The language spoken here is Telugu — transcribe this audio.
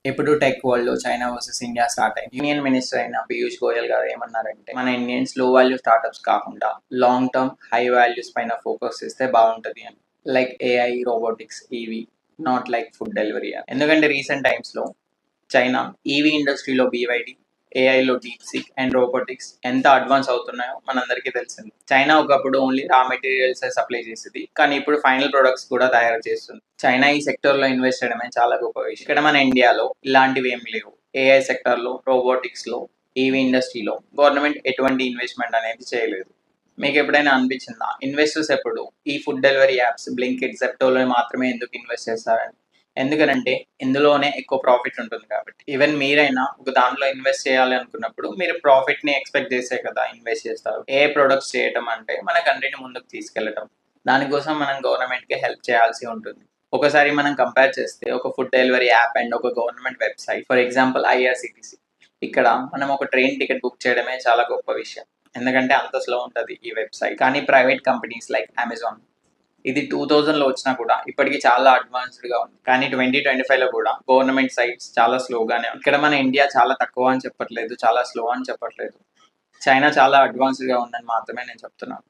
ఇప్పుడు టెక్ వరల్డ్ లో చైనా వర్సెస్ ఇండియా స్టార్ట్ అయింది. యూనియన్ మినిస్టర్ అయిన పీయూష్ గోయల్ గారు ఏమన్నారంటే, మన ఇండియన్స్ లో వాల్యూ స్టార్ట్అప్స్ కాకుండా లాంగ్ టర్మ్ హై వాల్యూస్ పైన ఫోకస్ చేస్తే బాగుంటది అని. Like AI, robotics, EV, not like food delivery. ఎందుకంటే రీసెంట్ టైమ్స్ లో చైనా ఈవీ ఇండస్ట్రీలో బీవైడి, ఏఐలో డీప్సీక్ అండ్ రోబోటిక్స్ ఎంత అడ్వాన్స్ అవుతున్నాయో మనందరికీ తెలిసింది. చైనా ఒకప్పుడు ఓన్లీ రా మెటీరియల్స్ సప్లై చేసేది, కానీ ఇప్పుడు ఫైనల్ ప్రొడక్ట్స్ కూడా తయారు చేస్తుంది. చైనా ఈ సెక్టర్ లో ఇన్వెస్ట్ చేయడమే చాలా గొప్ప విషయం. ఇక్కడ మన ఇండియాలో ఇలాంటివి ఏం లేవు. ఏఐ సెక్టర్ లో, రోబోటిక్స్ లో, ఈవీ ఇండస్ట్రీలో గవర్నమెంట్ ఎటువంటి ఇన్వెస్ట్మెంట్ అనేది చేయలేదు. మీకు ఎప్పుడైనా అనిపించిందా, ఇన్వెస్టర్స్ ఎప్పుడు ఈ ఫుడ్ డెలివరీ యాప్స్ బ్లింకిట్, జెప్టోలో మాత్రమే ఎందుకు ఇన్వెస్ట్ చేస్తారని? ఎందుకనంటే ఇందులోనే ఎక్కువ ప్రాఫిట్ ఉంటుంది కాబట్టి. ఈవెన్ మీరైనా ఒక దాంట్లో ఇన్వెస్ట్ చేయాలి అనుకున్నప్పుడు మీరు ప్రాఫిట్ ని ఎక్స్పెక్ట్ చేసే కదా ఇన్వెస్ట్ చేస్తారు. ఏ ప్రొడక్ట్స్ చేయటం అంటే మన కంట్రీని ముందుకు తీసుకెళ్లడం. దానికోసం మనం గవర్నమెంట్ కి హెల్ప్ చేయాల్సి ఉంటుంది. ఒకసారి మనం కంపేర్ చేస్తే ఒక ఫుడ్ డెలివరీ యాప్ అండ్ ఒక government website, for example IRCTC, ఇక్కడ మనం ఒక ట్రైన్ టికెట్ బుక్ చేయడమే చాలా గొప్ప విషయం, ఎందుకంటే అంత స్లో ఉంటుంది ఈ వెబ్సైట్. కానీ ప్రైవేట్ కంపెనీస్ లైక్ అమెజాన్, ఇది 2000లో వచ్చినా కూడా ఇప్పటికి చాలా అడ్వాన్స్డ్ గా ఉంది. కానీ 2025లో కూడా గవర్నమెంట్ సైట్స్ చాలా స్లోగానే ఉంది. ఇక్కడ మన ఇండియా చాలా తక్కువ అని చెప్పట్లేదు, చాలా స్లో అని చెప్పట్లేదు. చైనా చాలా అడ్వాన్స్డ్ గా ఉందని మాత్రమే నేను చెప్తున్నాను.